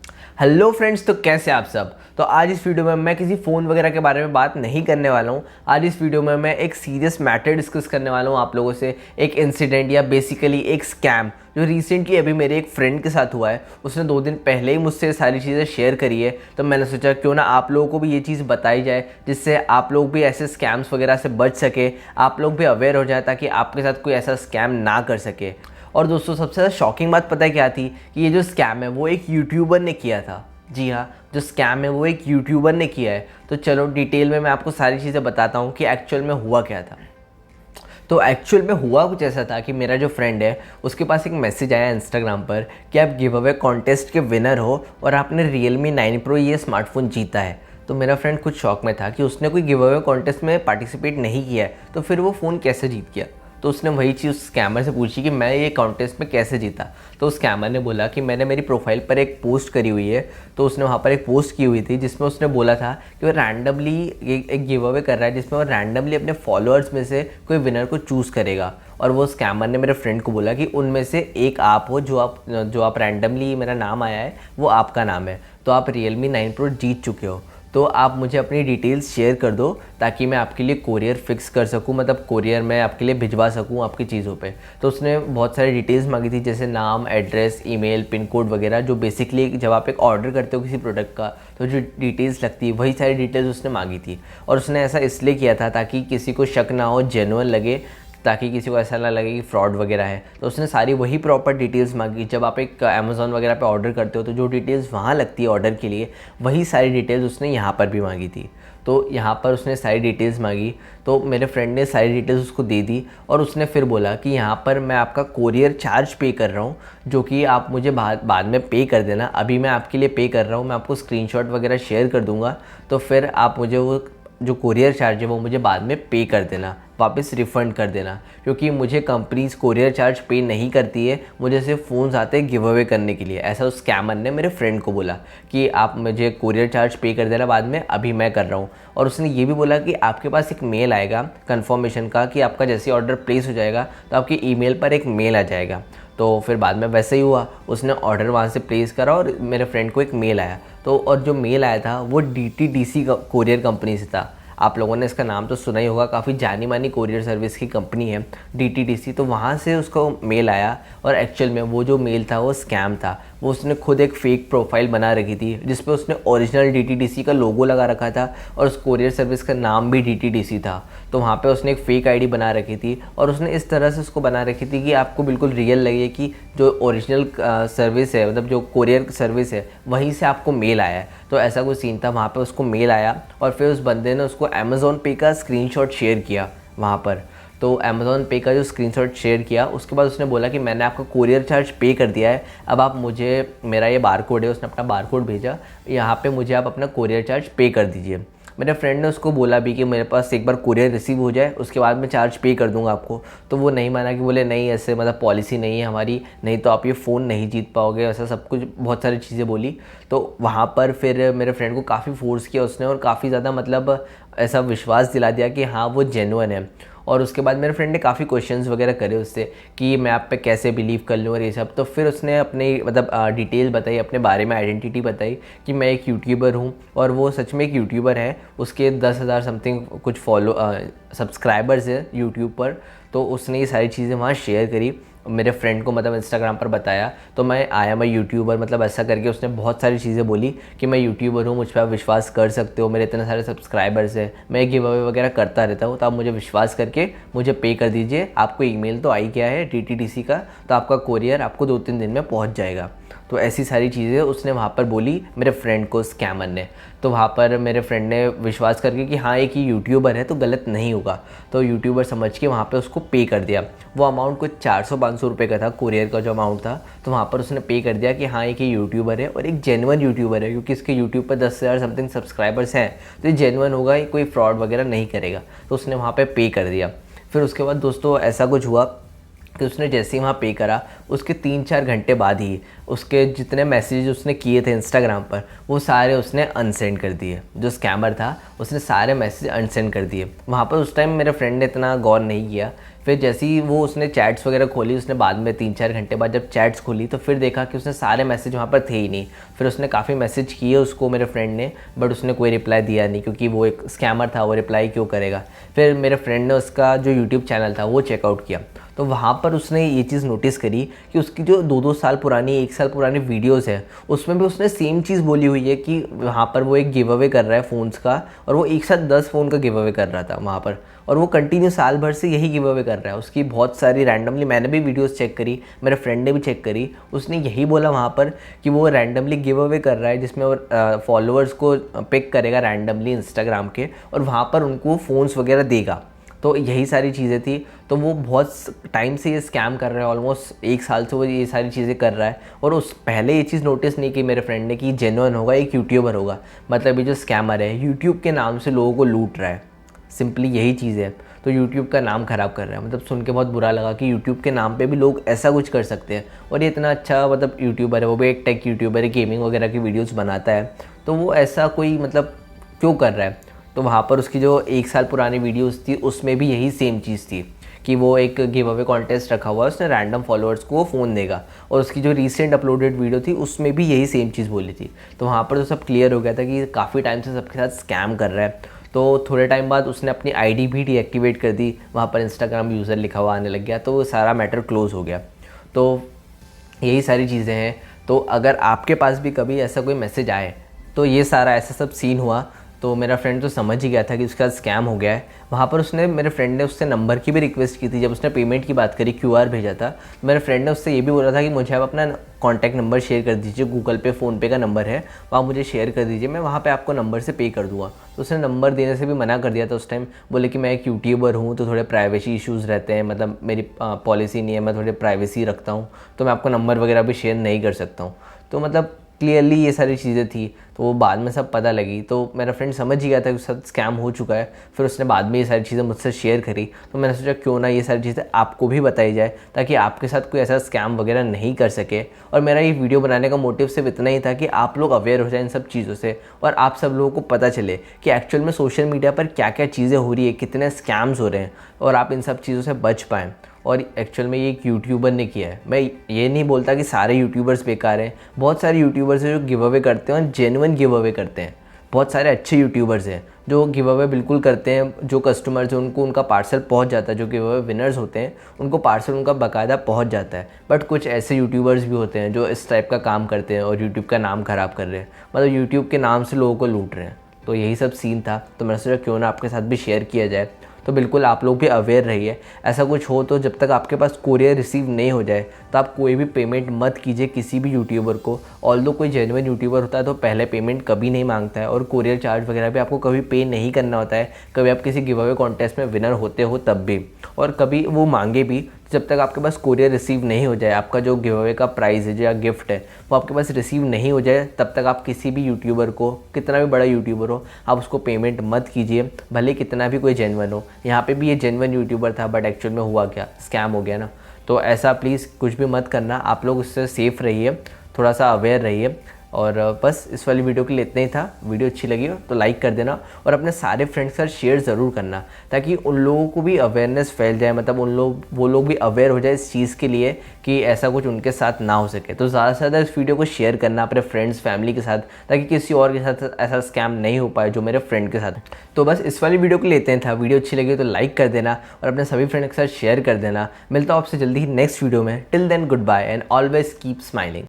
Hello friends, तो कैसे आप सब। तो आज इस वीडियो में मैं किसी फ़ोन वगैरह के बारे में बात नहीं करने वाला हूँ। आज इस वीडियो में मैं एक सीरियस मैटर डिस्कस करने वाला हूँ आप लोगों से। एक इंसिडेंट या बेसिकली एक स्कैम जो रिसेंटली अभी मेरे एक फ्रेंड के साथ हुआ है। उसने 2 दिन पहले ही मुझसे सारी चीज़ें शेयर करी है, तो मैंने सोचा क्यों ना आप लोगों को भी ये चीज़ बताई जाए, जिससे आप लोग भी ऐसे स्कैम्स वगैरह से बच सके, आप लोग भी अवेयर हो जाए ताकि आपके साथ कोई ऐसा स्कैम ना कर सके। और दोस्तों, सबसे ज़्यादा शॉकिंग बात पता है क्या थी कि ये जो स्कैम है वो एक यूट्यूबर ने किया था। जी हाँ, जो स्कैम है वो एक यूट्यूबर ने किया है। तो चलो डिटेल में मैं आपको सारी चीज़ें बताता हूँ कि एक्चुअल में हुआ क्या था। तो एक्चुअल में हुआ कुछ ऐसा था कि मेरा जो फ्रेंड है उसके पास एक मैसेज आया इंस्टाग्राम पर कि आप गिव अवे कॉन्टेस्ट के विनर हो और आपने Realme 9 Pro ये स्मार्टफोन जीता है। तो मेरा फ्रेंड कुछ शॉक में था कि उसने कोई गिव अवे कॉन्टेस्ट में पार्टिसिपेट नहीं किया है, तो फिर वो फ़ोन कैसे जीत गया। तो उसने वही चीज़ उस स्कैमर से पूछी कि मैं ये कॉन्टेस्ट में कैसे जीता। तो उस स्कैमर ने बोला कि मैंने मेरी प्रोफाइल पर एक पोस्ट करी हुई है। तो उसने वहाँ पर एक पोस्ट की हुई थी जिसमें उसने बोला था कि वो रैंडमली एक गिव अवे कर रहा है, जिसमें वो रैंडमली अपने फॉलोअर्स में से कोई विनर को चूज़ करेगा। और वो स्कैमर ने मेरे फ्रेंड को बोला कि उनमें से एक आप हो, जो आप रैंडमली मेरा नाम आया है वो आपका नाम है, तो आप Realme 9 Pro जीत चुके हो। तो आप मुझे अपनी डिटेल्स शेयर कर दो ताकि मैं आपके लिए कोरियर फिक्स कर सकूं, मतलब कोरियर मैं आपके लिए भिजवा सकूं आपकी चीज़ों पे। तो उसने बहुत सारी डिटेल्स मांगी थी, जैसे नाम, एड्रेस, ईमेल, पिन कोड वगैरह, जो बेसिकली जब आप एक ऑर्डर करते हो किसी प्रोडक्ट का तो जो डिटेल्स लगती है वही सारी डिटेल्स उसने मांगी थी। और उसने ऐसा इसलिए किया था ताकि किसी को शक ना हो, जेन्युइन लगे, ताकि किसी को ऐसा ना लगे कि फ्रॉड वगैरह है। तो उसने सारी वही प्रॉपर डिटेल्स मांगी। जब आप एक अमेज़ॉन वगैरह पे ऑर्डर करते हो तो जो डिटेल्स वहाँ लगती है ऑर्डर के लिए, वही सारी डिटेल्स उसने यहाँ पर भी मांगी थी। तो यहाँ पर उसने सारी डिटेल्स मांगी, तो मेरे फ्रेंड ने सारी डिटेल्स उसको दे दी। और उसने फिर बोला कि यहाँ पर मैं आपका कोरियर चार्ज पे कर रहा हूँ, जो कि आप मुझे बाद में पे कर देना। अभी मैं आपके लिए पे कर रहा हूँ, मैं आपको स्क्रीनशॉट वगैरह शेयर कर दूँगा, तो फिर आप मुझे वो जो कोरियर चार्ज है वो मुझे बाद में पे कर देना, वापस रिफ़ंड कर देना। क्योंकि मुझे कंपनीज़ कोरियर चार्ज पे नहीं करती है, मुझे सिर्फ फ़ोन्स आते हैं गिव अवे करने के लिए। ऐसा उस स्कैमर ने मेरे फ्रेंड को बोला कि आप मुझे कोरियर चार्ज पे कर देना बाद में, अभी मैं कर रहा हूँ। और उसने ये भी बोला कि आपके पास एक मेल आएगा कन्फर्मेशन का, कि आपका जैसे ऑर्डर प्लेस हो जाएगा तो आपकी ईमेल पर एक मेल आ जाएगा। तो फिर बाद में वैसे ही हुआ, उसने ऑर्डर वहाँ से प्लेस करा और मेरे फ्रेंड को एक मेल आया। तो और जो मेल आया था वो DTDC कोरियर कंपनी से था। आप लोगों ने इसका नाम तो सुना ही होगा, काफ़ी जानी मानी कोरियर सर्विस की कंपनी है DTDC। तो वहाँ से उसको मेल आया और एक्चुअल में वो जो मेल था वो स्कैम था। वो उसने खुद एक फ़ेक प्रोफाइल बना रखी थी जिस पे उसने ओरिजिनल DTDC का लोगो लगा रखा था और उस कोरियर सर्विस का नाम भी DTDC था। तो वहाँ पे उसने एक फ़ेक आईडी बना रखी थी और उसने इस तरह से उसको बना रखी थी कि आपको बिल्कुल रियल लगे कि जो ओरिजिनल सर्विस है, मतलब जो कोरियर सर्विस है, वहीं से आपको मेल आया है। तो ऐसा कोई सीन था, वहाँ पे उसको मेल आया और फिर उस बंदे ने उसको अमेज़ॉन पे का स्क्रीनशॉट शेयर किया वहाँ पर। तो अमेज़ॉन पे का जो स्क्रीनशॉट शेयर किया उसके बाद उसने बोला कि मैंने आपका कोरियर चार्ज पे कर दिया है, अब आप मुझे, मेरा ये बारकोड है, उसने अपना बारकोड भेजा, यहाँ पे मुझे आप अपना कोरियर चार्ज पे कर दीजिए। मेरे फ्रेंड ने उसको बोला भी कि मेरे पास एक बार कोरियर रिसीव हो जाए उसके बाद मैं चार्ज पे कर दूंगा आपको। तो वो नहीं माना, कि बोले नहीं, ऐसे मतलब पॉलिसी नहीं है हमारी, नहीं तो आप ये फ़ोन नहीं जीत पाओगे, ऐसा सब कुछ बहुत सारी चीज़ें बोली। तो वहाँ पर फिर मेरे फ्रेंड को काफ़ी फोर्स किया उसने और काफ़ी ज़्यादा मतलब ऐसा विश्वास दिला दिया कि हाँ वो जेन्युइन है। और उसके बाद मेरे फ्रेंड ने काफ़ी क्वेश्चंस वगैरह करे उससे कि मैं आप पे कैसे बिलीव कर लूँ और ये सब। तो फिर उसने अपनी मतलब डिटेल बताई, अपने बारे में आइडेंटिटी बताई कि मैं एक यूट्यूबर हूँ, और वो सच में एक यूट्यूबर है। उसके 10,000 समथिंग कुछ सब्सक्राइबर्स है यूट्यूब पर। तो उसने ये सारी चीज़ें वहाँ शेयर करी, मेरे फ्रेंड को मतलब इंस्टाग्राम पर बताया। तो मैं यूट्यूबर, मतलब ऐसा करके उसने बहुत सारी चीज़ें बोली कि मैं यूट्यूबर हूँ, मुझ पर आप विश्वास कर सकते हो, मेरे इतने सारे सब्सक्राइबर्स हैं, मैं गिव अवे वगैरह करता रहता हूँ, तो आप मुझे विश्वास करके मुझे पे कर दीजिए। आपको ईमेल तो आई गया है DTDC का, तो आपका कोरियर आपको 2-3 दिन में पहुँच जाएगा। तो ऐसी सारी चीज़ें उसने वहाँ पर बोली मेरे फ्रेंड को, स्कैमर ने। तो वहाँ पर मेरे फ्रेंड ने विश्वास करके कि हाँ एक ही यूट्यूबर है तो गलत नहीं होगा, तो यूट्यूबर समझ के वहाँ पे उसको पे कर दिया। वो अमाउंट कुछ 400-500 रुपये का था, कोरियर का जो अमाउंट था। तो वहाँ पर उसने पे कर दिया कि हाँ एक ही यूट्यूबर है और एक जेन्युइन यूट्यूबर है, क्योंकि इसके यूट्यूब पर 10,000 समथिंग सब्सक्राइबर्स हैं, तो ये जेन्युइन होगा, कोई फ्रॉड वगैरह नहीं करेगा। तो उसने वहाँ पर पे कर दिया। फिर उसके बाद दोस्तों ऐसा कुछ हुआ कि उसने जैसे ही वहाँ पे करा, उसके 3-4 घंटे बाद ही उसके जितने मैसेज उसने किए थे इंस्टाग्राम पर वो सारे उसने अनसेंड कर दिए। जो स्कैमर था उसने सारे मैसेज अनसेंड कर दिए। वहाँ पर उस टाइम मेरे फ्रेंड ने इतना गौर नहीं किया फिर जैसे ही वो उसने चैट्स वगैरह खोली, उसने बाद में 3-4 घंटे बाद जब चैट्स खोली तो फिर देखा कि उसने सारे मैसेज वहाँ पर थे ही नहीं। फिर उसने काफ़ी मैसेज किए उसको, मेरे फ्रेंड ने, बट उसने कोई रिप्लाई दिया नहीं, क्योंकि वो एक स्कैमर था, वो रिप्लाई क्यों करेगा। फिर मेरे फ्रेंड ने उसका जो यूट्यूब चैनल था वो चेकआउट किया, तो वहाँ पर उसने ये चीज़ नोटिस करी कि उसकी जो 2-2 साल पुरानी, 1 साल पुरानी वीडियोस है, उसमें भी उसने सेम चीज़ बोली हुई है कि वहाँ पर वो एक गिव अवे कर रहा है फ़ोन्स का, और वो एक साथ 10 फ़ोन का गिव अवे कर रहा था वहाँ पर, और वो कंटिन्यू साल भर से यही गिव अवे कर रहा है। उसकी बहुत सारी रैंडमली, मैंने भी वीडियोस चेक करी, मेरे फ्रेंड ने भी चेक करी, उसने यही बोला वहाँ पर कि वो रैंडमली गिव अवे कर रहा है, जिसमें वो फॉलोअर्स को पिक करेगा रैंडमली इंस्टाग्राम के, और वहाँ पर उनको फ़ोन्स वगैरह देगा। तो यही सारी चीज़ें थी। तो वो बहुत टाइम से ये स्कैम कर रहा है, ऑलमोस्ट 1 साल से वो ये सारी चीज़ें कर रहा है, और उस पहले ये चीज़ नोटिस नहीं की मेरे फ्रेंड ने कि जेन्युइन होगा, एक यूट्यूबर होगा, मतलब ये जो स्कैमर है यूट्यूब के नाम से लोगों को लूट रहा है, सिंपली यही चीज़ है। तो यूट्यूब का नाम ख़राब कर रहा है, मतलब सुन के बहुत बुरा लगा कि यूट्यूब के नाम पे भी लोग ऐसा कुछ कर सकते हैं। और ये इतना अच्छा मतलब यूट्यूबर है, वो भी एक टेक यूट्यूबर है, गेमिंग वगैरह की वीडियोस बनाता है, तो वो ऐसा कोई मतलब क्यों कर रहा है। तो वहाँ पर उसकी जो 1 साल पुरानी वीडियोस थी उसमें भी यही सेम चीज़ थी कि वो एक गिव अवे कॉन्टेस्ट रखा हुआ है, उसने रैंडम फॉलोअर्स को फ़ोन देगा, और उसकी जो रीसेंट अपलोडेड वीडियो थी उसमें भी यही सेम चीज़ बोली थी। तो वहाँ पर तो सब क्लियर हो गया था कि काफ़ी टाइम से सबके साथ स्कैम कर रहा है। तो थोड़े टाइम बाद उसने अपनी आईडी भी डीएक्टिवेट कर दी, वहाँ पर इंस्टाग्राम यूज़र लिखा हुआ आने लग गया, तो वो सारा मैटर क्लोज हो गया। तो यही सारी चीज़ें हैं। तो अगर आपके पास भी कभी ऐसा कोई मैसेज आए, तो ये सारा ऐसा सब सीन हुआ, तो मेरा फ्रेंड तो समझ ही गया था कि उसके साथ स्कैम हो गया है। वहाँ पर उसने, मेरे फ्रेंड ने उससे नंबर की भी रिक्वेस्ट की थी, जब उसने पेमेंट की बात करी, क्यूआर भेजा था, तो मेरे फ्रेंड ने उससे ये भी बोला था कि मुझे आप अपना कॉन्टैक्ट नंबर शेयर कर दीजिए, गूगल पे, फ़ोनपे का नंबर है, वहाँ मुझे शेयर कर दीजिए, मैं वहाँ पे आपको नंबर से पे कर दूँगा। तो उसने नंबर देने से भी मना कर दिया था उस टाइम, बोले कि मैं एक यूट्यूबर हूँ तो थोड़े प्राइवेसी इश्यूज़ रहते हैं, मतलब मेरी पॉलिसी नहीं है, मैं थोड़े प्राइवेसी रखता हूँ, तो मैं आपको नंबर वगैरह भी शेयर नहीं कर सकता हूँ। तो मतलब क्लियरली ये सारी चीज़ें थी। तो वो बाद में सब पता लगी, तो मेरा फ्रेंड समझ ही गया था कि उसके साथ स्कैम हो चुका है। फिर उसने बाद में ये सारी चीज़ें मुझसे शेयर करी, तो मैंने सोचा क्यों ना ये सारी चीज़ें आपको भी बताई जाए, ताकि आपके साथ कोई ऐसा स्कैम वगैरह नहीं कर सके। और मेरा ये वीडियो बनाने का मोटिव सिर्फ इतना ही था कि आप लोग अवेयर हो जाए इन सब चीज़ों से, और आप सब लोगों को पता चले कि एक्चुअल में सोशल मीडिया पर क्या क्या चीज़ें हो रही है, कितने स्कैम्स हो रहे हैं, और आप इन सब चीज़ों से बच पाएँ। और एक्चुअल में ये एक यूट्यूबर ने किया है। मैं ये नहीं बोलता कि सारे यूट्यूबर्स बेकार हैं, बहुत सारे यूट्यूबर्स हैं जो गिव अवे करते हैं और जेन्युइन गिव अवे करते हैं। बहुत सारे अच्छे यूट्यूबर्स हैं जो गिव अवे बिल्कुल करते हैं, जो कस्टमर्स हैं उनको उनका पार्सल पहुंच जाता है, जो गिव अवे विनर्स होते हैं उनको पार्सल उनका बाकायदा पहुंच जाता है। बट कुछ ऐसे यूट्यूबर्स भी होते हैं जो इस टाइप का काम करते हैं और यूट्यूब का नाम ख़राब कर रहे हैं, मतलब यूट्यूब के नाम से लोगों को लूट रहे हैं। तो यही सब सीन था, तो मैंने सोचा क्यों ना आपके साथ भी शेयर किया जाए। तो बिल्कुल आप लोग भी अवेयर रहिए, ऐसा कुछ हो तो जब तक आपके पास कोरियर रिसीव नहीं हो जाए तो आप कोई भी पेमेंट मत कीजिए किसी भी यूट्यूबर को। ऑल्दो कोई जेन्युइन यूट्यूबर होता है तो पहले पेमेंट कभी नहीं मांगता है, और कोरियर चार्ज वगैरह भी आपको कभी पे नहीं करना होता है, कभी आप किसी गिव अवे कॉन्टेस्ट में विनर होते हो तब भी, और कभी वो मांगे भी जब तक आपके पास कोरियर रिसीव नहीं हो जाए, आपका जो गिव अवे का प्राइज़ है या गिफ्ट है वो आपके पास रिसीव नहीं हो जाए, तब तक आप किसी भी यूट्यूबर को, कितना भी बड़ा यूट्यूबर हो, आप उसको पेमेंट मत कीजिए, भले कितना भी कोई जेन्युइन हो। यहाँ पे भी ये जेन्युइन यूट्यूबर था, बट एक्चुअल में हुआ क्या, स्कैम हो गया ना। तो ऐसा प्लीज़ कुछ भी मत करना, आप लोग उससे सेफ़ रहिए, थोड़ा सा अवेयर रहिए। और बस इस वाली वीडियो के लिए इतना ही था। वीडियो अच्छी लगी हो तो लाइक कर देना, और अपने सारे फ्रेंड्स के साथ शेयर ज़रूर करना, ताकि उन लोगों को भी अवेयरनेस फैल जाए, मतलब वो लोग भी अवेयर हो जाए इस चीज़ के लिए कि ऐसा कुछ उनके साथ ना हो सके। तो ज़्यादा से ज़्यादा इस वीडियो को शेयर करना अपने फ्रेंड्स फैमिली के साथ, ताकि किसी और के साथ ऐसा स्कैम नहीं हो पाए जो मेरे फ्रेंड के साथ। तो बस इस वाली वीडियो के लिए इतना ही था। वीडियो अच्छी लगी तो लाइक कर देना और अपने सभी फ्रेंड्स के साथ शेयर कर देना। मिलता हूँ आपसे जल्दी ही नेक्स्ट वीडियो में। Till then goodbye and always keep smiling.